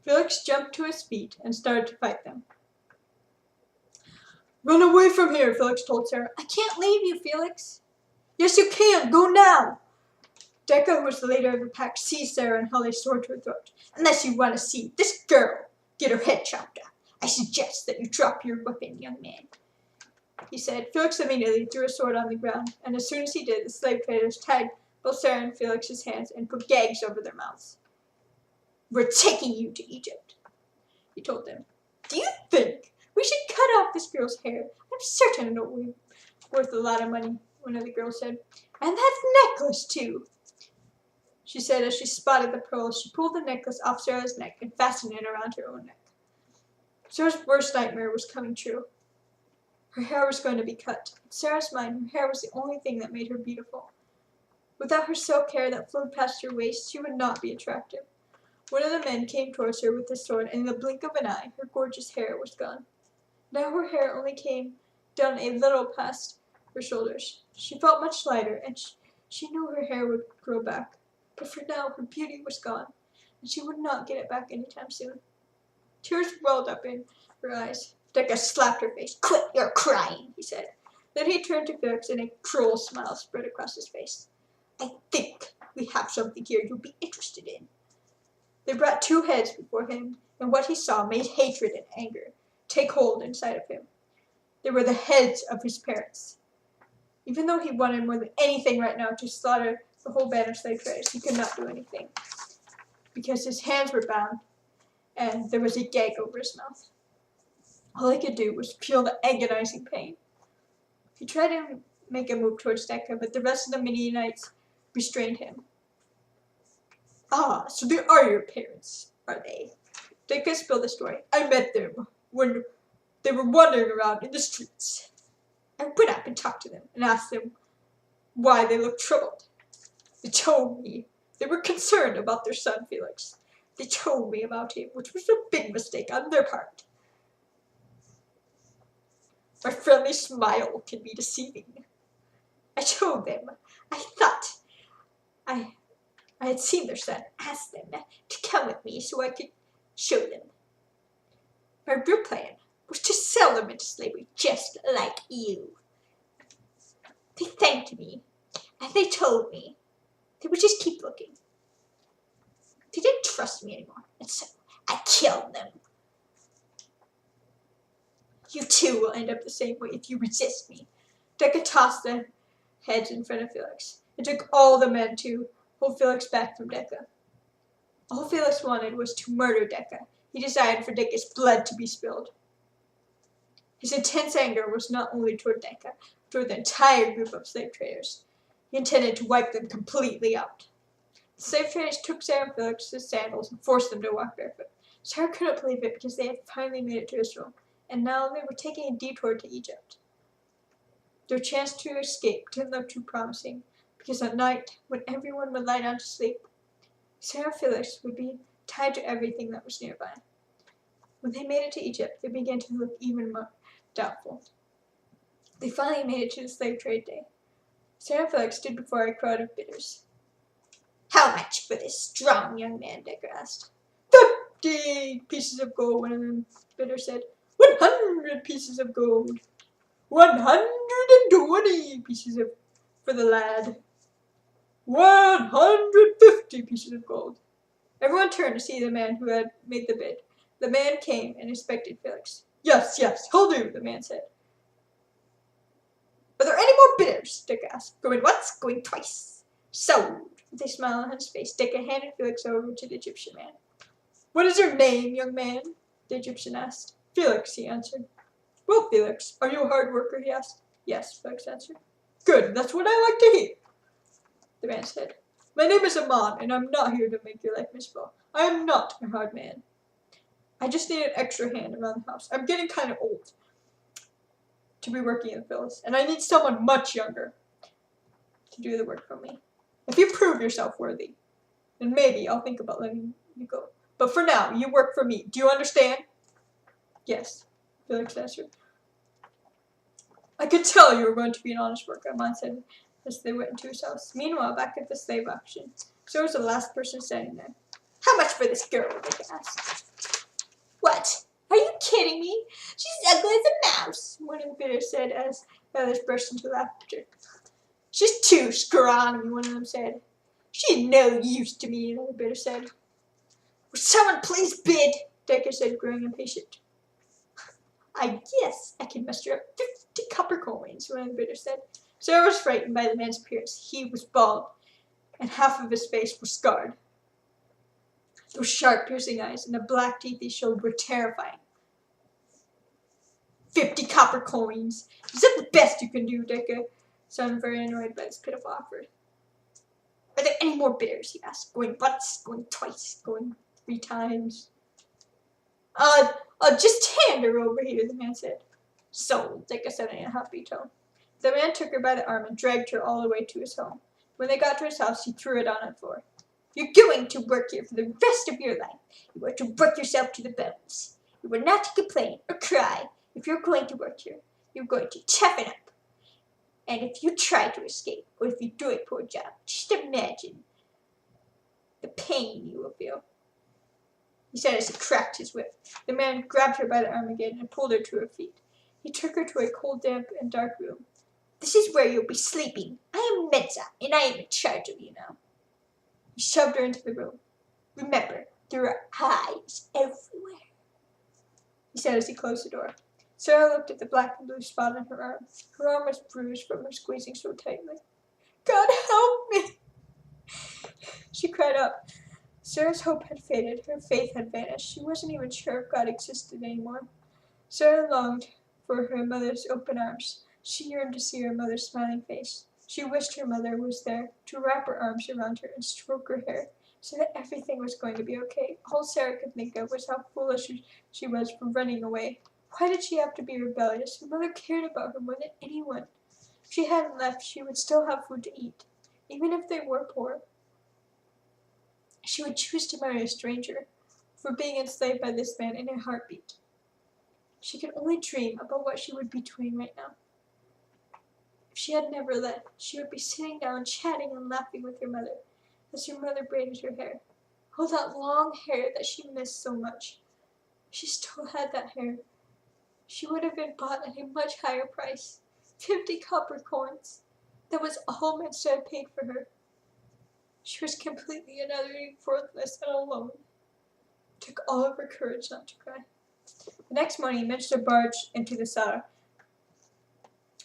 Felix jumped to his feet and started to fight them. Run away from here, Felix told Sarah. I can't leave you, Felix. Yes, you can. Go now. Decca, who was the leader of the pack, seized Sarah and held a sword to her throat. Unless you want to see this girl get her head chopped off, I suggest that you drop your weapon, young man, he said. Felix immediately threw a sword on the ground, and as soon as he did, the slave traders tied both Sarah and Felix's hands and put gags over their mouths. We're taking you to Egypt, he told them. Do you think we should cut off this girl's hair? I'm certain it'll be worth a lot of money, one of the girls said. And that necklace, too, she said as she spotted the pearls. She pulled the necklace off Sarah's neck and fastened it around her own neck. Sarah's worst nightmare was coming true. Her hair was going to be cut. In Sarah's mind, her hair was the only thing that made her beautiful. Without her silk hair that flowed past her waist, she would not be attractive. One of the men came towards her with his sword, and in the blink of an eye, her gorgeous hair was gone. Now her hair only came down a little past her shoulders. She felt much lighter, and she knew her hair would grow back. But for now, her beauty was gone, and she would not get it back anytime soon. Tears welled up in her eyes. Decca slapped her face. Quit your crying, he said. Then he turned to Felix, and a cruel smile spread across his face. I think we have something here you'll be interested in. They brought two heads before him, and what he saw made hatred and anger take hold inside of him. They were the heads of his parents. Even though he wanted more than anything right now to slaughter the whole band of slave traders, he could not do anything because his hands were bound and there was a gag over his mouth. All he could do was feel the agonizing pain. He tried to make a move towards Decca, but the rest of the Midianites restrained him. Ah, so they are your parents, are they? Decca spilled the story. I met them when they were wandering around in the streets. I went up and talked to them and asked them why they looked troubled. They told me they were concerned about their son, Felix. They told me about him, which was a big mistake on their part. My friendly smile can be deceiving. I told them I thought I had seen their son, asked them to come with me so I could show them. My real plan was to sell them into slavery just like you. They thanked me, and they told me they would just keep looking. They didn't trust me anymore, and so I killed them. You too will end up the same way if you resist me. Decca tossed the heads in front of Felix. It took all the men to hold Felix back from Decca. All Felix wanted was to murder Decca. He desired for Decca's blood to be spilled. His intense anger was not only toward Decca, but toward the entire group of slave traders. He intended to wipe them completely out. The slave traders took Sarah and Felix's sandals and forced them to walk barefoot. Sarah couldn't believe it because they had finally made it to Israel, and now they were taking a detour to Egypt. Their chance to escape didn't look too promising, because at night, when everyone would lie down to sleep, Sarah and Felix would be tied to everything that was nearby. When they made it to Egypt, they began to look even more doubtful. They finally made it to the slave trade day. Sarah and Felix stood before a crowd of bidders. How much for this strong young man? Decca asked. 50 pieces of gold, one of the bidders said. 100 pieces of gold. 120 pieces for the lad. 150 pieces of gold. Everyone turned to see the man who had made the bid. The man came and inspected Felix. Yes, he'll do, the man said. Are there any more bidders? Decca asked. Going once, going twice. Sold. With a smile on his face, Decca handed Felix over to the Egyptian man. What is your name, young man? The Egyptian asked. Felix, he answered. Well, Felix, are you a hard worker? He asked. Yes, Felix answered. Good, that's what I like to hear, the man said. My name is Aman, and I'm not here to make your life miserable. I am not a hard man. I just need an extra hand around the house. I'm getting kind of old to be working in the fields, and I need someone much younger to do the work for me. If you prove yourself worthy, then maybe I'll think about letting you go. But for now, you work for me. Do you understand? Yes, Felix answered. I could tell you were going to be an honest worker, Aman said as they went into his house. Meanwhile, back at the slave auction, so was the last person standing there. How much for this girl? They asked. What? Are you kidding me? She's ugly as a mouse, one of the bidders said as the others burst into laughter. She's too scrawny, one of them said. She's no use to me, another bidder said. Will someone please bid? Decker said, growing impatient. I guess I can muster up 50 copper coins, one of the bidders said. Sarah was frightened by the man's appearance. He was bald, and half of his face was scarred. Those sharp, piercing eyes and the black teeth he showed were terrifying. 50 copper coins. Is that the best you can do, Decker? Sounded very annoyed by this pitiful offer. Are there any more bidders? He asked, going once, going twice, going 3 times. I'll just hand her over here, the man said. So, Decker said in a happy tone. The man took her by the arm and dragged her all the way to his home. When they got to his house, he threw it on the floor. You're going to work here for the rest of your life. You are to work yourself to the bones. You are not to complain or cry if you're going to work here. You're going to toughen up. And if you try to escape, or if you do a poor job, just imagine the pain you will feel. He said as he cracked his whip. The man grabbed her by the arm again and pulled her to her feet. He took her to a cold, damp, and dark room. This is where you'll be sleeping. I am Mensa, and I am in charge of you now. He shoved her into the room. Remember, there are eyes everywhere, he said as he closed the door. Sarah looked at the black and blue spot on her arm. Her arm was bruised from her squeezing so tightly. God help me, she cried out. Sarah's hope had faded. Her faith had vanished. She wasn't even sure if God existed anymore. Sarah longed for her mother's open arms. She yearned to see her mother's smiling face. She wished her mother was there to wrap her arms around her and stroke her hair so that everything was going to be okay. All Sarah could think of was how foolish she was for running away. Why did she have to be rebellious? Her mother cared about her more than anyone. If she hadn't left, she would still have food to eat, even if they were poor. She would choose to marry a stranger for being enslaved by this man in a heartbeat. She could only dream about what she would be doing right now. If she had never left, she would be sitting down, chatting and laughing with her mother, as her mother braided her hair. Oh, that long hair that she missed so much. If she still had that hair, she would have been bought at a much higher price. 50 copper coins. That was all Mensa had paid for her. She was completely and utterly worthless and alone. It took all of her courage not to cry. The next morning, Mensa barged into the cellar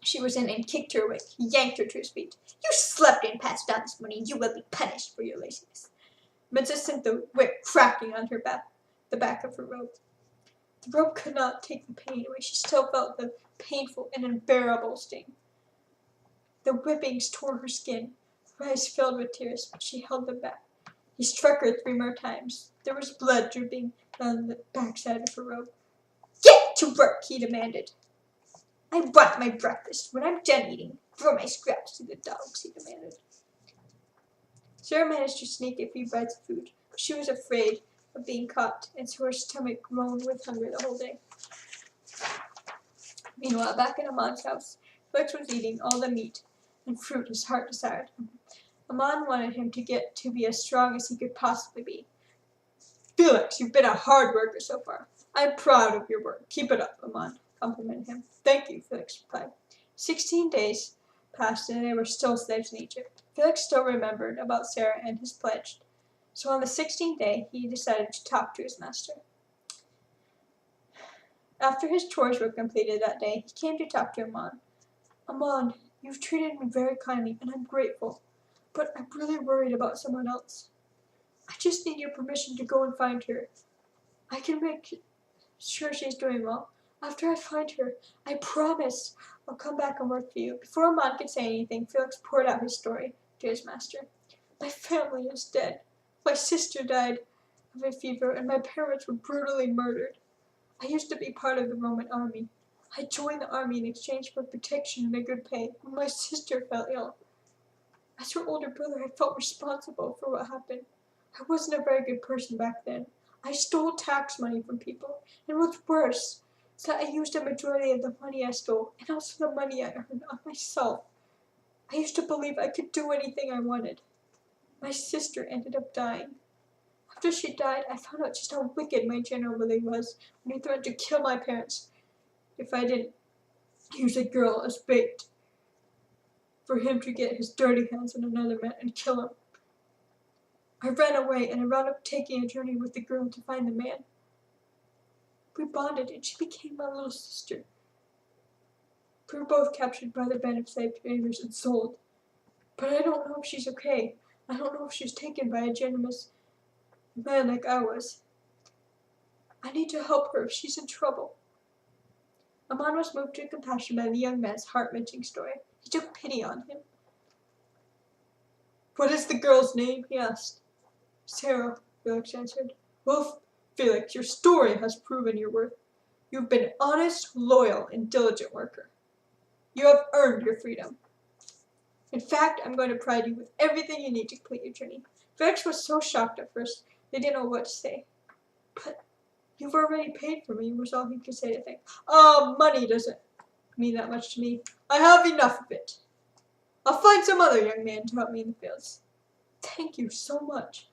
she was in and kicked her awake. He yanked her to his feet. You slept and passed out this morning. You will be punished for your laziness. Mensa sent the whip cracking on her back, the back of her robe. The robe could not take the pain away. She still felt the painful and unbearable sting. The whippings tore her skin. Her eyes filled with tears, but she held them back. He struck her 3 more times. There was blood dripping down the backside of her robe. Get to work, he demanded. I want my breakfast. When I'm done eating, throw my scraps to the dogs, he demanded. Sarah managed to sneak a few bites of food, but she was afraid of being caught, and so her stomach groaned with hunger the whole day. Meanwhile, back in Amon's house, Felix was eating all the meat and fruit his heart desired. Amon wanted him to get to be as strong as he could possibly be. Felix, you've been a hard worker so far. I'm proud of your work. Keep it up, Amon complimented him. Thank you, Felix replied. 16 days passed and they were still slaves in Egypt. Felix still remembered about Sarah and his pledge. So on the 16th day, he decided to talk to his master. After his chores were completed that day, he came to talk to Amon. Amon, you've treated me very kindly, and I'm grateful, but I'm really worried about someone else. I just need your permission to go and find her. I can make sure she's doing well. After I find her, I promise I'll come back and work for you. Before Amon could say anything, Felix poured out his story to his master. My family is dead. My sister died of a fever, and my parents were brutally murdered. I used to be part of the Roman army. I joined the army in exchange for protection and a good pay when my sister fell ill. As her older brother, I felt responsible for what happened. I wasn't a very good person back then. I stole tax money from people, and what's worse is that I used a majority of the money I stole and also the money I earned on myself. I used to believe I could do anything I wanted. My sister ended up dying. After she died, I found out just how wicked my general really was when he threatened to kill my parents if I didn't use a girl as bait for him to get his dirty hands on another man and kill him. I ran away and I wound up taking a journey with the girl to find the man. We bonded and she became my little sister. We were both captured by the band of slave traders and sold. But I don't know if she's okay. I don't know if she was taken by a generous man like I was. I need to help her if she's in trouble. Amon was moved to compassion by the young man's heart-wrenching story. He took pity on him. What is the girl's name? He asked. Sarah, Felix answered. Well, Felix, your story has proven your worth. You've been honest, loyal, and diligent worker. You have earned your freedom. In fact, I'm going to provide you with everything you need to complete your journey. Felix was so shocked at first, they didn't know what to say. But you've already paid for me, was all he could say to think. Money doesn't mean that much to me. I have enough of it. I'll find some other young man to help me in the fields. Thank you so much.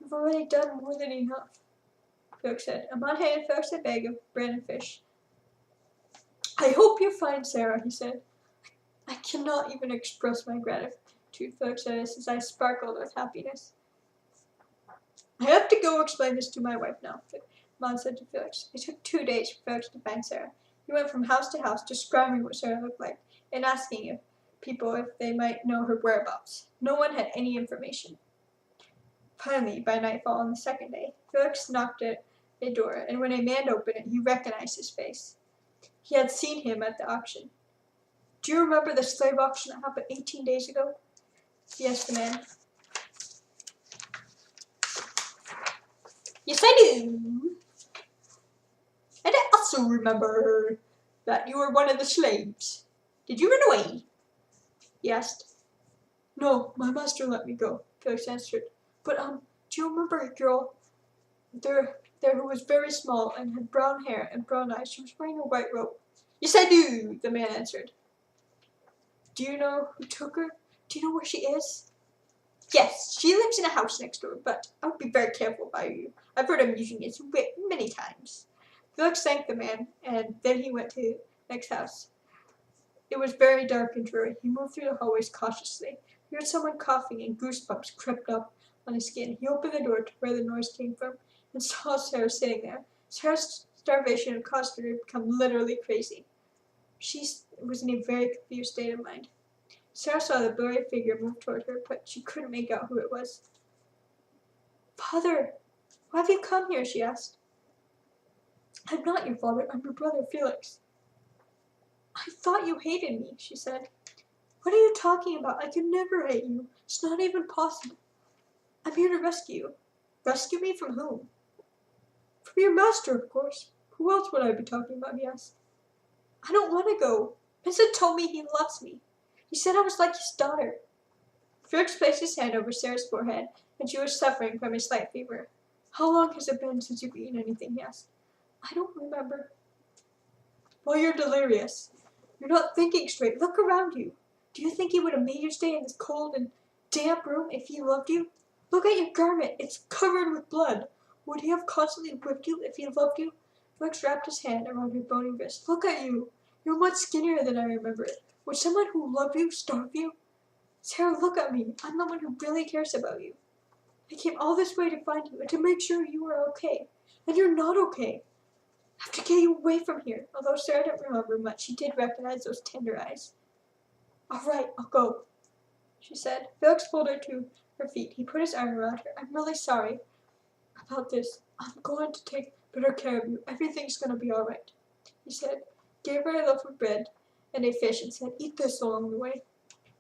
You've already done more than enough, Felix said. Amon handed Felix a bag of bread and fish. I hope you find Sarah, he said. I cannot even express my gratitude, Felix said as his eyes sparkled with happiness. I have to go explain this to my wife now, Amon said to Felix. It took 2 days for Felix to find Sarah. He went from house to house describing what Sarah looked like and asking people if they might know her whereabouts. No one had any information. Finally, by nightfall on the second day, Felix knocked at a door, and when a man opened it, he recognized his face. He had seen him at the auction. Do you remember the slave auction that happened 18 days ago? He asked the man. Yes, I do. And I also remember that you were one of the slaves. Did you run away? He asked. No, my master let me go, Felix answered. But, do you remember a girl there who was very small and had brown hair and brown eyes? She was wearing a white robe. Yes, I do, the man answered. Do you know who took her? Do you know where she is? Yes, she lives in a house next door, but I would be very careful about you. I've heard him using his wit many times. Felix thanked the man, and then he went to the next house. It was very dark and dreary. He moved through the hallways cautiously. He heard someone coughing, and goosebumps crept up on his skin. He opened the door to where the noise came from and saw Sarah sitting there. Sarah's starvation had caused her to become literally crazy. She was in a very confused state of mind. Sarah saw the blurry figure move toward her, but she couldn't make out who it was. Father, why have you come here? She asked. I'm not your father. I'm your brother, Felix. I thought you hated me, she said. What are you talking about? I could never hate you. It's not even possible. I'm here to rescue you. Rescue me from whom? From your master, of course. Who else would I be talking about? He asked. I don't want to go. Vincent told me he loves me. He said I was like his daughter. Felix placed his hand over Sarah's forehead, and she was suffering from a slight fever. How long has it been since you've eaten anything? He asked. I don't remember. Well, you're delirious. You're not thinking straight. Look around you. Do you think he would have made you stay in this cold and damp room if he loved you? Look at your garment. It's covered with blood. Would he have constantly whipped you if he loved you? Felix wrapped his hand around her bony wrist. Look at you. You're much skinnier than I remember it. Would someone who loved you starve you? Sarah, look at me. I'm the one who really cares about you. I came all this way to find you and to make sure you are okay. And you're not okay. I have to get you away from here. Although Sarah didn't remember much, she did recognize those tender eyes. All right, I'll go, she said. Felix pulled her to her feet. He put his arm around her. I'm really sorry about this. I'm going to take better care of you. Everything's going to be all right, he said. Gave her a loaf of bread and a fish and said, eat this along the way.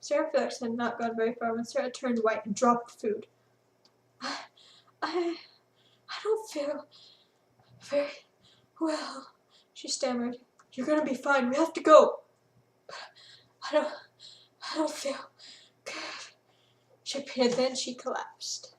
Sarah and Felix had not gone very far when Sarah turned white and dropped the food. I don't feel very well, she stammered. You're going to be fine. We have to go. But I don't feel good. She appeared, then she collapsed.